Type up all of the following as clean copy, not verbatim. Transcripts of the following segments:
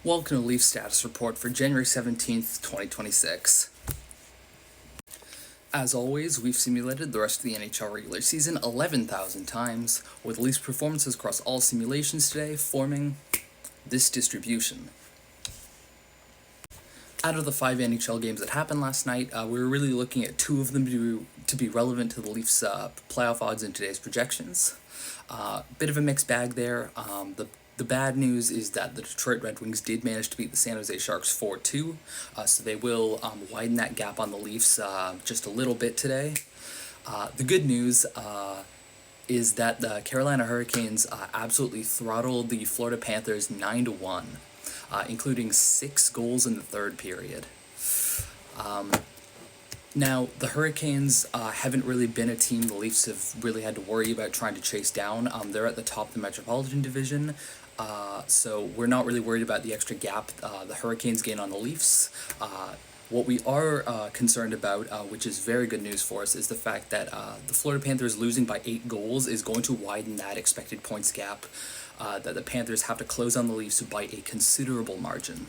Welcome to Leaf Status Report for January 17th, 2026. As always, we've simulated the rest of the NHL regular season 11,000 times, with Leafs performances across all simulations today forming this distribution. Out of the 5 NHL games that happened last night, we were really looking at 2 of them to be relevant to the Leafs' playoff odds in today's projections. Bit of a mixed bag there. The bad news is that the Detroit Red Wings did manage to beat the San Jose Sharks 4-2, so they will widen that gap on the Leafs just a little bit today. The good news is that the Carolina Hurricanes absolutely throttled the Florida Panthers 9-1, including 6 goals in the third period. Now, the Hurricanes haven't really been a team the Leafs have really had to worry about trying to chase down. They're at the top of the Metropolitan Division, so we're not really worried about the extra gap the Hurricanes gain on the Leafs. What we are concerned about, which is very good news for us, is the fact that the Florida Panthers losing by 8 goals is going to widen that expected points gap that the Panthers have to close on the Leafs by a considerable margin.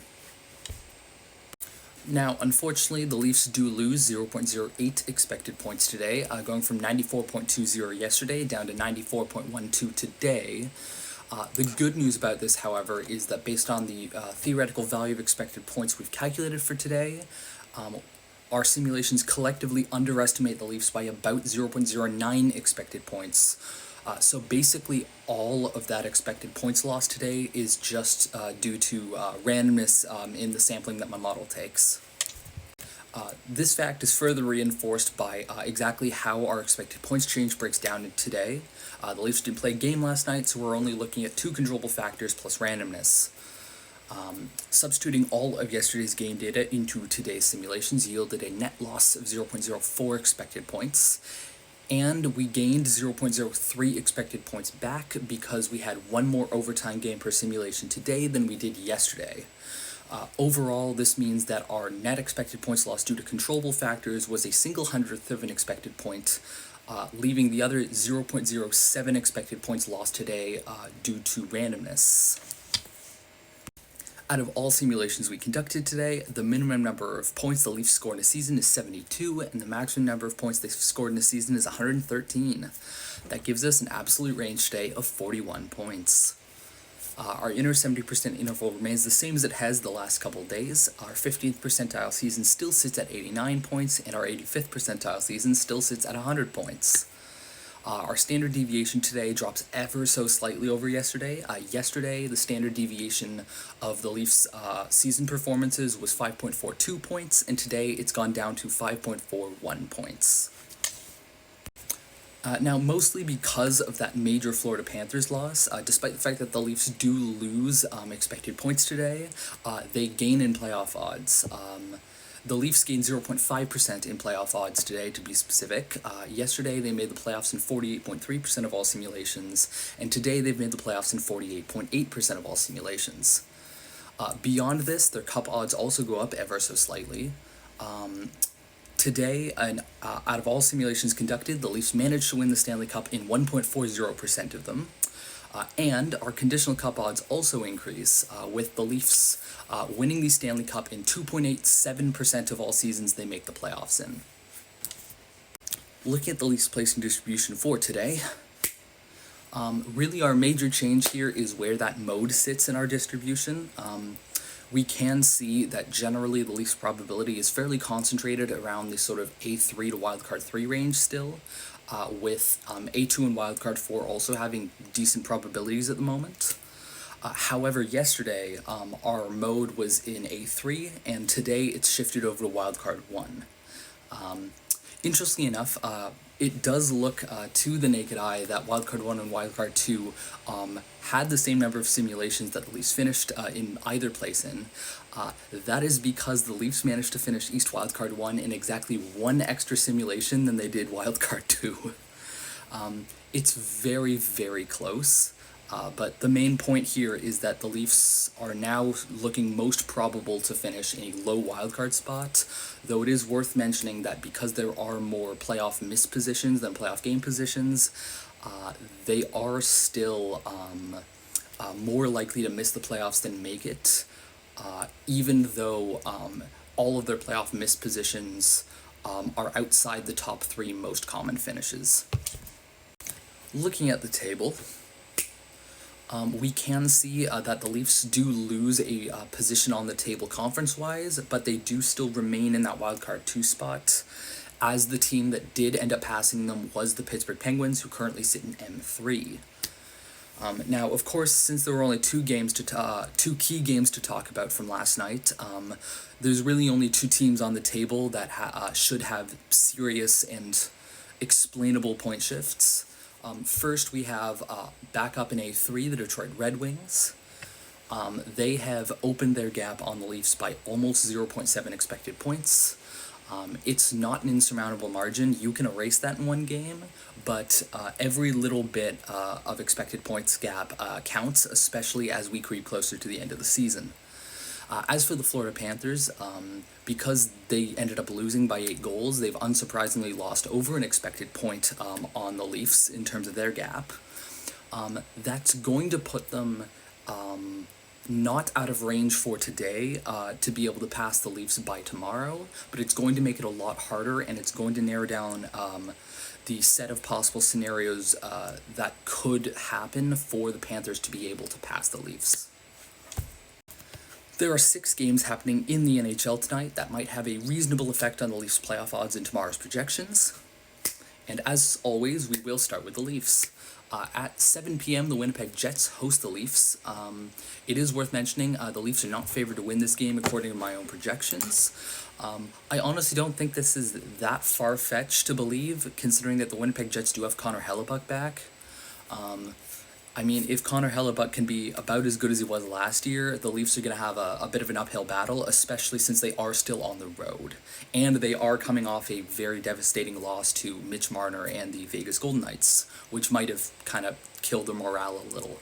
Now, unfortunately, the Leafs do lose 0.08 expected points today, going from 94.20 yesterday down to 94.12 today. The good news about this, however, is that based on the theoretical value of expected points we've calculated for today, our simulations collectively underestimate the Leafs by about 0.09 expected points. So basically all of that expected points loss today is just due to randomness in the sampling that my model takes. This fact is further reinforced by exactly how our expected points change breaks down today. The Leafs didn't play a game last night, so we're only looking at 2 controllable factors plus randomness. Substituting all of yesterday's game data into today's simulations yielded a net loss of 0.04 expected points, and we gained 0.03 expected points back because we had 1 more overtime game per simulation today than we did yesterday. Overall, this means that our net expected points loss due to controllable factors was a single hundredth of an expected point, leaving the other 0.07 expected points lost today due to randomness. Out of all simulations we conducted today, the minimum number of points the Leafs score in a season is 72, and the maximum number of points they've scored in a season is 113. That gives us an absolute range today of 41 points. Our inner 70% interval remains the same as it has the last couple days. Our 15th percentile season still sits at 89 points, and our 85th percentile season still sits at 100 points. Our standard deviation today drops ever so slightly over yesterday. Yesterday, the standard deviation of the Leafs' season performances was 5.42 points, and today it's gone down to 5.41 points. Now, mostly because of that major Florida Panthers loss, despite the fact that the Leafs do lose expected points today, they gain in playoff odds. The Leafs gained 0.5% in playoff odds today, to be specific. Yesterday, they made the playoffs in 48.3% of all simulations, and today they've made the playoffs in 48.8% of all simulations. Beyond this, their cup odds also go up ever so slightly. Today, out of all simulations conducted, the Leafs managed to win the Stanley Cup in 1.40% of them. And our conditional cup odds also increase, with the Leafs winning the Stanley Cup in 2.87% of all seasons they make the playoffs in. Looking at the Leafs placing distribution for today, really our major change here is where that mode sits in our distribution. We can see that generally the Leafs probability is fairly concentrated around the sort of A3 to wildcard 3 range still, with A2 and wildcard 4 also having decent probabilities at the moment. However, yesterday our mode was in A3, and today it's shifted over to wildcard 1. Interestingly enough, it does look to the naked eye that wildcard 1 and wildcard 2 had the same number of simulations that the Leafs finished in either place in. That is because the Leafs managed to finish East wildcard 1 in exactly 1 extra simulation than they did wildcard 2. It's very, very close. But the main point here is that the Leafs are now looking most probable to finish in a low wildcard spot, though it is worth mentioning that because there are more playoff miss positions than playoff game positions, they are still more likely to miss the playoffs than make it. even though all of their playoff missed positions are outside the top 3 most common finishes. Looking at the table, we can see that the Leafs do lose a position on the table conference-wise, but they do still remain in that wildcard 2 spot, as the team that did end up passing them was the Pittsburgh Penguins, who currently sit in M3. Now, of course, since there were only two key games to talk about from last night, there's really only 2 teams on the table that should have serious and explainable point shifts. First, we have back up in A3, the Detroit Red Wings. They have opened their gap on the Leafs by almost 0.7 expected points. It's not an insurmountable margin. You can erase that in one game, but every little bit of expected points gap counts, especially as we creep closer to the end of the season. As for the Florida Panthers, because they ended up losing by 8 goals, they've unsurprisingly lost over an expected point on the Leafs in terms of their gap. That's going to put them not out of range for today to be able to pass the Leafs by tomorrow, but it's going to make it a lot harder, and it's going to narrow down the set of possible scenarios that could happen for the Panthers to be able to pass the Leafs. There are 6 games happening in the NHL tonight that might have a reasonable effect on the Leafs' playoff odds in tomorrow's projections. And as always, we will start with the Leafs. At 7 p.m., the Winnipeg Jets host the Leafs. It is worth mentioning the Leafs are not favored to win this game according to my own projections. I honestly don't think this is that far-fetched to believe, considering that the Winnipeg Jets do have Connor Hellebuyck back. I mean, if Connor Hellebuyck can be about as good as he was last year, the Leafs are going to have a bit of an uphill battle, especially since they are still on the road. And they are coming off a very devastating loss to Mitch Marner and the Vegas Golden Knights, which might have kind of killed their morale a little.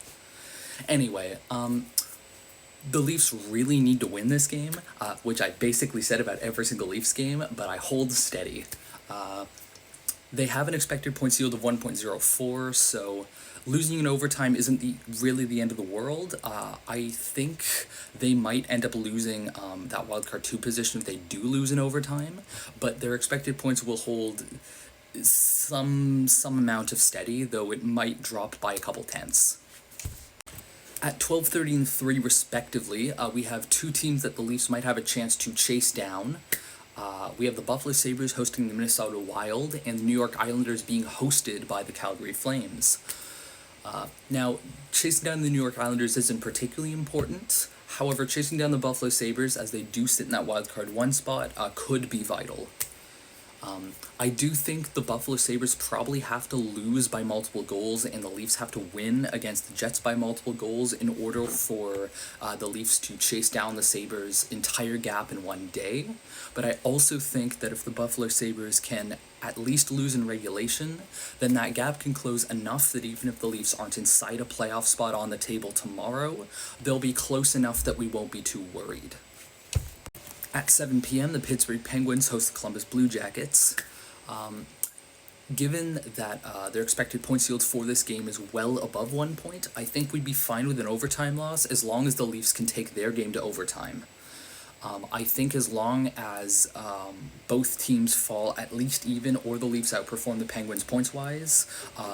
Anyway, the Leafs really need to win this game, which I basically said about every single Leafs game, but I hold steady. They have an expected points yield of 1.04, so losing in overtime isn't really the end of the world. I think they might end up losing that wildcard 2 position if they do lose in overtime, but their expected points will hold some amount of steady, though it might drop by a couple tenths. At 12:30 and 3 respectively, we have 2 teams that the Leafs might have a chance to chase down. We have the Buffalo Sabres hosting the Minnesota Wild, and the New York Islanders being hosted by the Calgary Flames. Now, chasing down the New York Islanders isn't particularly important. However, chasing down the Buffalo Sabres, as they do sit in that wildcard 1 spot, could be vital. I do think the Buffalo Sabres probably have to lose by multiple goals, and the Leafs have to win against the Jets by multiple goals in order for the Leafs to chase down the Sabres' entire gap in one day. But I also think that if the Buffalo Sabres can at least lose in regulation, then that gap can close enough that even if the Leafs aren't inside a playoff spot on the table tomorrow, they'll be close enough that we won't be too worried. At 7 p.m., the Pittsburgh Penguins host the Columbus Blue Jackets. Given that their expected points yield for this game is well above 1 point, I think we'd be fine with an overtime loss as long as the Leafs can take their game to overtime. I think as long as both teams fall at least even or the Leafs outperform the Penguins points-wise,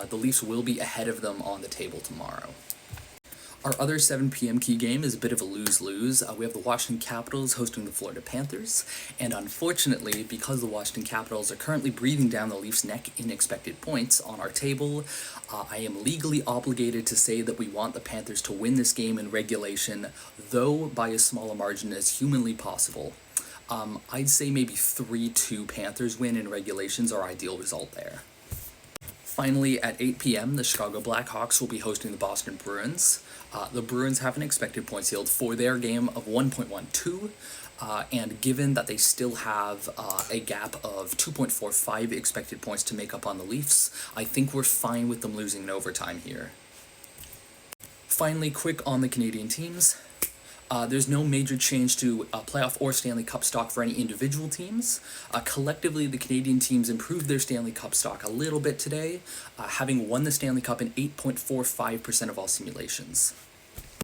the Leafs will be ahead of them on the table tomorrow. Our other 7 p.m. key game is a bit of a lose-lose. We have the Washington Capitals hosting the Florida Panthers, and unfortunately, because the Washington Capitals are currently breathing down the Leafs' neck in expected points on our table, I am legally obligated to say that we want the Panthers to win this game in regulation, though by as small a margin as humanly possible. I'd say maybe 3-2 Panthers win in regulation is our ideal result there. Finally, at 8 p.m., the Chicago Blackhawks will be hosting the Boston Bruins. The Bruins have an expected points yield for their game of 1.12, and given that they still have a gap of 2.45 expected points to make up on the Leafs, I think we're fine with them losing in overtime here. Finally, quick on the Canadian teams. There's no major change to playoff or Stanley Cup stock for any individual teams. Collectively, the Canadian teams improved their Stanley Cup stock a little bit today, having won the Stanley Cup in 8.45% of all simulations.